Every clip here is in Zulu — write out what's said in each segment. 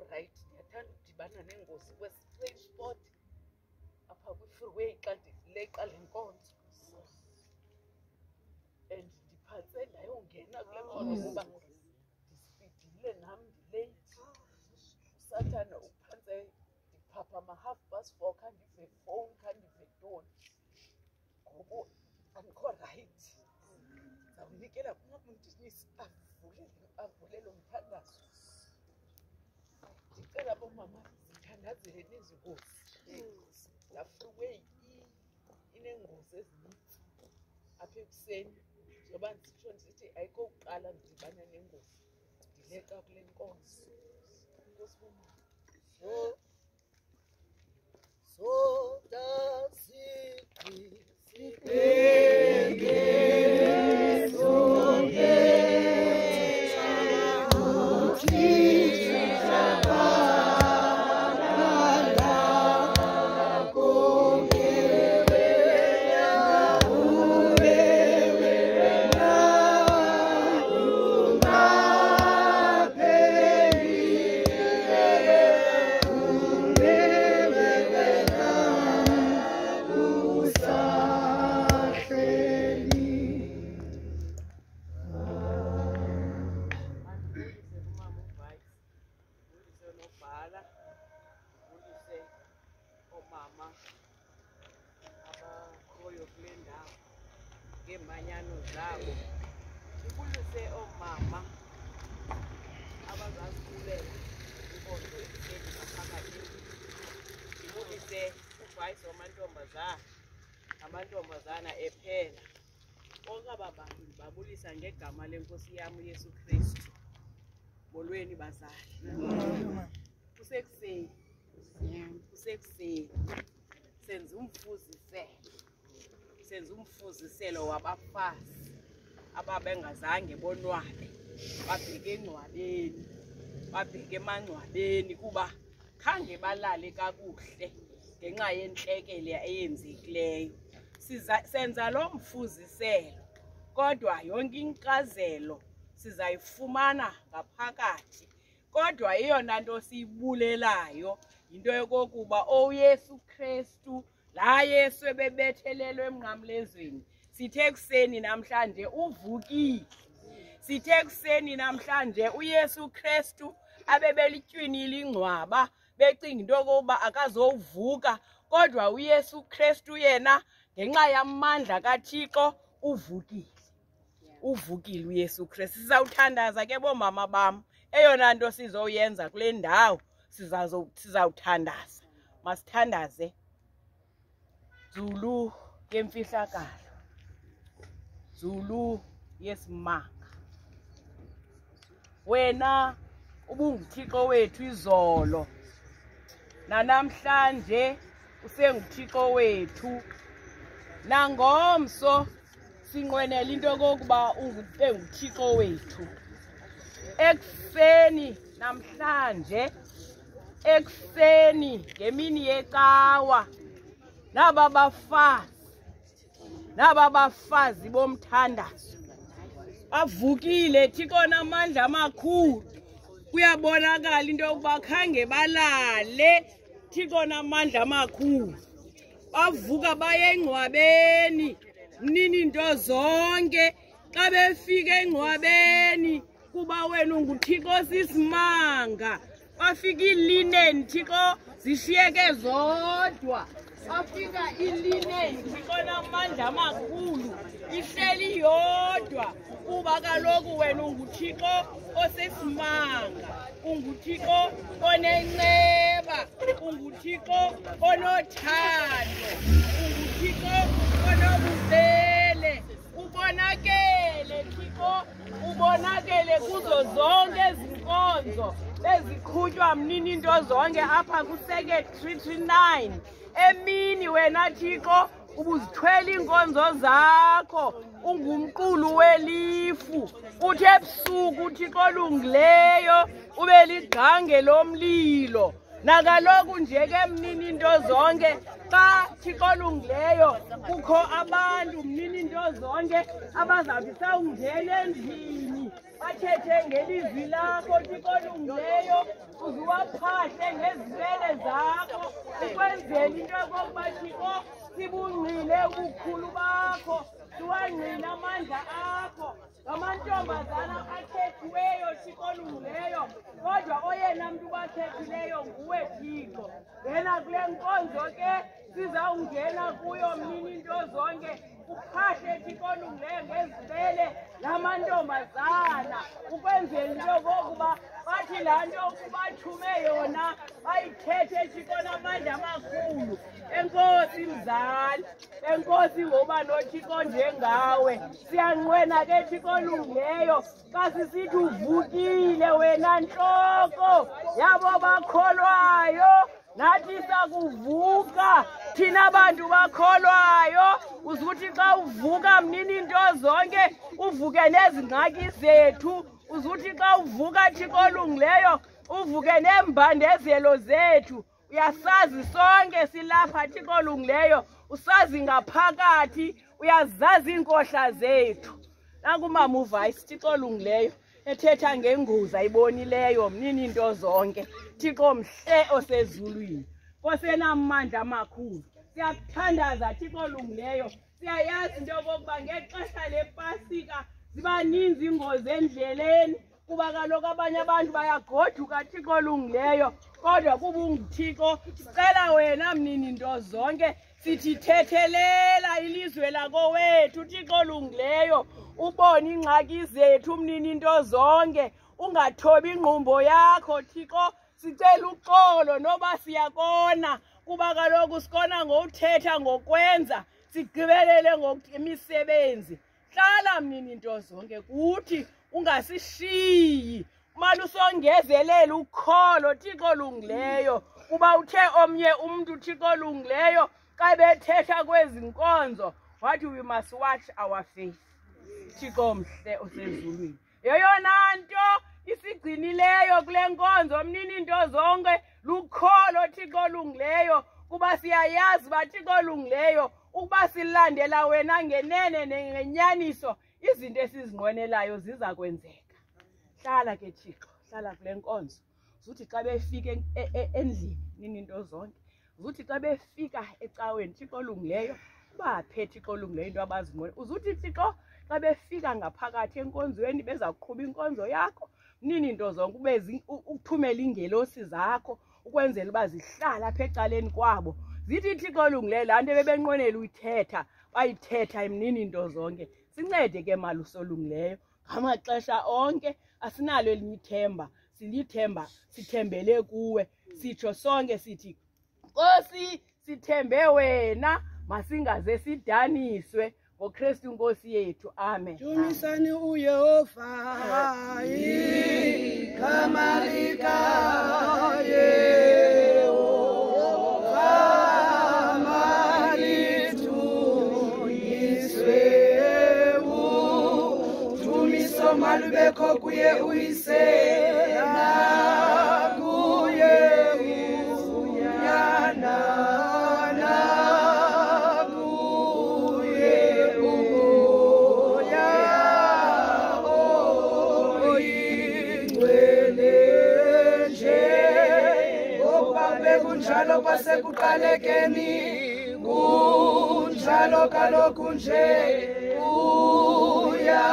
Right, ndiyathanda udibana nengozi kwe-spray spot apha kwi-freeway xa ndileqa le nkonzo and ndiphantse ndayongena kule moto kuba ndispidile nam ndileyithi. Usathana uphantse ndiphaphama 4:30 khandive ifowuni khandive ntoni ngoku andikho rayithi. Ndizawunikela kumamundinisi avule lo mthandazo. Ndicela bomama zithandazele nezi ngozi. Laa freeway ineengozi ezininzi apha ekuseni. Zoba ndisitsho ndisithi ayikokuqala ndidibana nengozi ndileqa kule nkonzo. Enkosi bomama. So does ngeemanyano zabo. Ndibulise oomama abazazikulela inkonzo ekuseni ngaphakathi. Ndibulise uvayisi wamantombazana amantombazana ephela. Bonke aba bantu ndibabulisa ngegama lenkosi yam uYesu Kristu. Molweni bazali. Kusekuseni. Kusekuseni. Senza umfuziselo wabafazi ababengazange bonwabe, babheke engcwabeni, babheke emangcwabeni kuba khange balale kakuhle ngenxa yentlekele eyenzekileyo. Senza lo mfuziselo kodwa yonke inkcazelo sizayifumana ngaphakathi. Kodwa eyona nto siyibulelayo yinto yokokuba uYesu Kristu laa Yesu ebebethelelwe emnqamlezweni, sithe ekuseni namhlanje uvukile. Sithe ekuseni namhlanje uYesu Kristu abebelityinile ingcwaba becinga into yokuba akazovuka, kodwa uYesu Kristu yena ngenxa yamandla kaThixo uvukile. Uvukile uYesu Kristu. Sizawuthandaza ke bomama bam. Eyona nto sizoyenza kule ndawo sizawuthandaza. Masithandaze. Zulu yemfihlakalo, Zulu yesimanga. Wena ubunguThixo wethu izolo, nanamhlanje usenguThixo wethu. Nangomso sinqwenela into yokokuba unguThixo wethu. Ekuseni namhlanje, ekuseni ngemini yecawa, naba bafazi bomthandazo bavukile. Thixo namandla amakhulu, kuyabonakala into yokuba khange balale. Thixo namandla amakhulu bavuka baye engcwabeni. Mnini nto zonke xa befika engcwabeni kuba wena unguThixo sisimanga, bafika ilineni Thixo zishiyeke zodwa. Bafika ilineni Thixo namandla amakhulu ihleli yodwa, kuba kaloku wena unguThixo osesimanga, unguThixo onenceba, unguThixo onothando, unguThixo onobubele. Ubonakele Thixo, ubonakele kuzo zonke ezinkonzo eziqhutywa mnini nto zonke apha ku-Second 339. Emini wena Thixo ubuzithwela iinkonzo zakho ungumqulu welifu uthi ebusuku uThixo olungileyo ube ligqange lomlilo nakaloku nje ke mnini into zonke xa Thixo olungileyo kukho abantu mnini into zonke abazawuthi sawungena endlini bathethe ngelizwi lakho Thixo olungileyo uzuwaphahle ngezibele zakho ukwenzela into yokokuba Thixo sibungqile ubukhulu bakho siwangqile amandla akho ngamantombazana akhethiweyo Thixo olungileyo kodwa oyena mntu ubakhethileyo nguwe Thixo ngena kule nkonzo ke sizawungena kuyo mnini into zonke uphahle Thixo olungileyo ngezibele lamantombazana ukwenzela into yokokuba bathi laa nto ubathume yona bayithethe Thixo namandla amakhulu. Enkosi mzali, enkosi ngoba noThixo njengawe siyanqwena ke Thixo olungileyo xa sisithi uvukile wena ntloko yabo bakholwayo nathi sakuvuka thina bantu bakholwayo uzuthi xa uvuka mnini into zonke uvuke nezingxaki zethu uzuthi xa uvuka Thixo olungileyo uvuke neembandezelo zethu uyasazi sonke silapha Thixo olungileyo usazi ngaphakathi uyazazi iinkohla zethu nakumama uvayisi Thixo olungileyo ethetha ngengozi ayibonileyo mnini into zonke Thixo mhle osezulwini osenamandla amakhulu siyakuthandaza Thixo olungileyo siyayazi into yokokuba ngexesha lepasika ziba ninzi ingozi endleleni kuba kaloku abanye abantu bayagoduka Thixo olungileyo kodwa kuba unguThixo sicela wena mnini into zonke sithi thethelela ilizwe lakowethu Thixo olungileyo ubone ingxaki zethu mnini into zonke ungathobi ingqumbo yakho Thixo sicela uxolo noba siyakona kuba kaloku sikona ngothetha ngokwenza sigqibelele ngemisebenzi hlala mnini into zonke kuthi ungasishiyi mali usongezelela ukholo Thixo olungileyo kuba uthe omnye umntu Thixo olungileyo xa bethetha kwezi nkonzo wathi we must watch our faith Thixo mhle osezulwini yeyona nto isigcinileyo kule nkonzo mnini into zonke lukholo Thixo olungileyo kuba siyayazi uba Thixo olungileyo ukuba silandela wena ngenene ngenyaniso izinto esizinqwenelayo ziza kwenzeka. Hlala ke Thixo, hlala kule nkonzo zuthi xa befika endlini nini into zonke zuthi xa befika ecaweni Thixo olungileyo baphe Thixo olungileyo into abazinqwenela uzuthi Thixo xa befika ngaphakathi enkonzweni beza kuqhuba inkonzo yakho nini into zonke ube ukuthumela ingelosi zakho ukwenzela uba zihlala apha ecaleni kwabo zithi Thixo olungileyo laa nto bebenqwenela uyithetha bayithetha emnini into zonke sincede ke malusi olungileyo ngamaxesha onke asinalo elinye ithemba silithemba sithembele kuwe sitsho sonke sithi Nkosi sithembe wena masingaze sidaniswe ngoKristu Nkosi yethu amen. Dumisani uYehova igama likaYehova malubeko kuye uyise na kuye uyana na kuye uya oyingcwele nje okwabe kunjalo kwasekuqalekeni kunjalo kaloku nje uya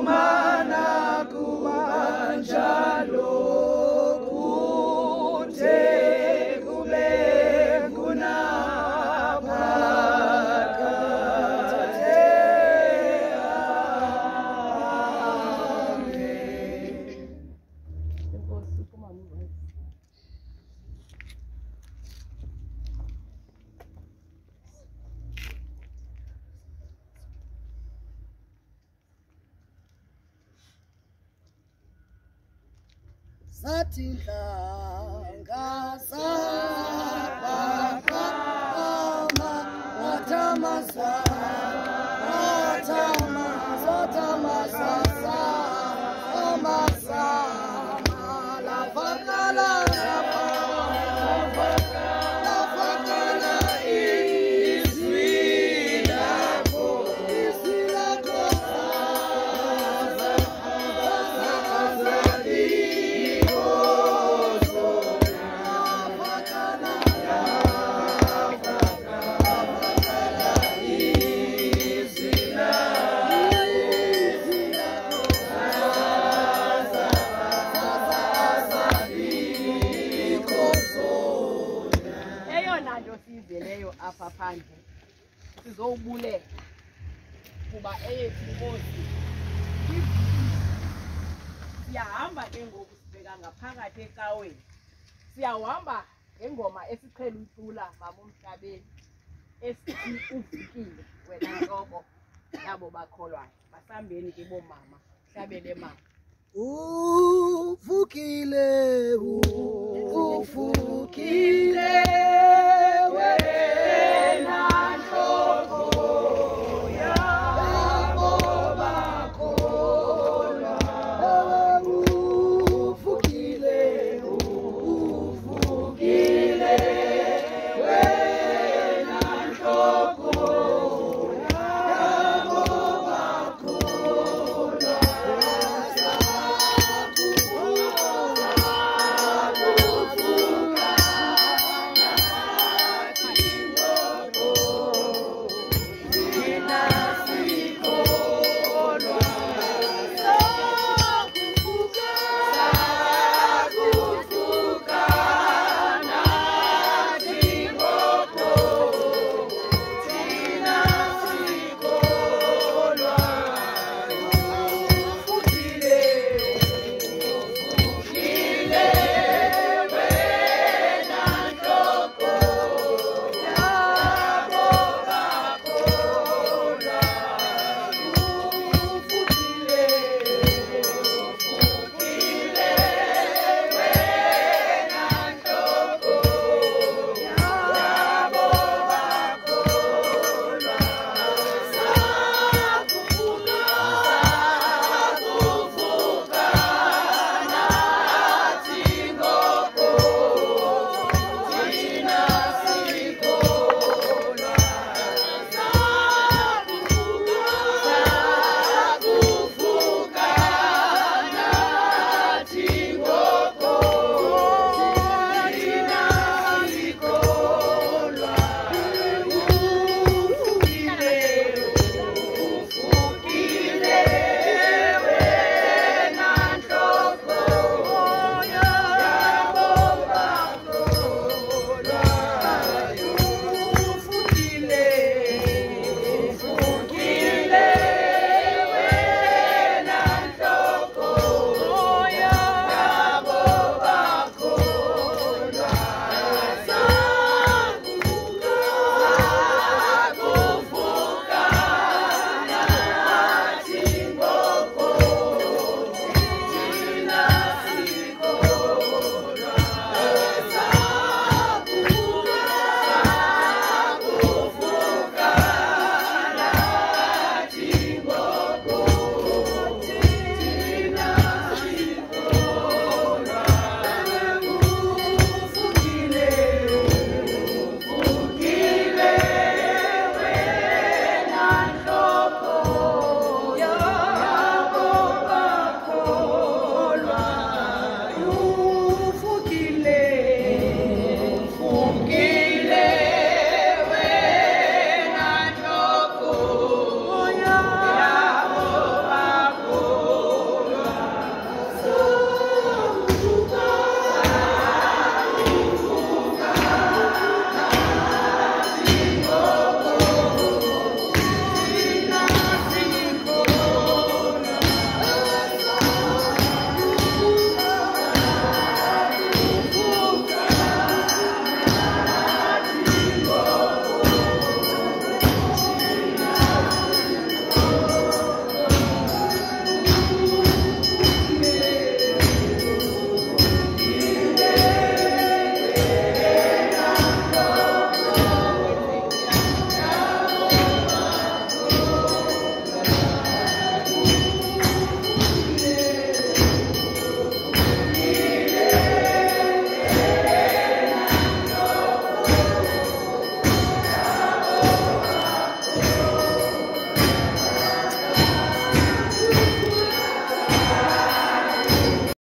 mana kubanjalo kuthe kube kunaphakade Sathi dlanga sabhaqama wathamasa phandle sizowubulela kuba eyethu inkosi siyahamba ke ngoku sibheka ngaphakathi ecaweni siyahamba ngengoma esiqhela uyicula mama uMhlabeni esithi uvukile wena nhloko yabo bakholwayo basambeni ke bomama hlabele mama uvukile uvukile wena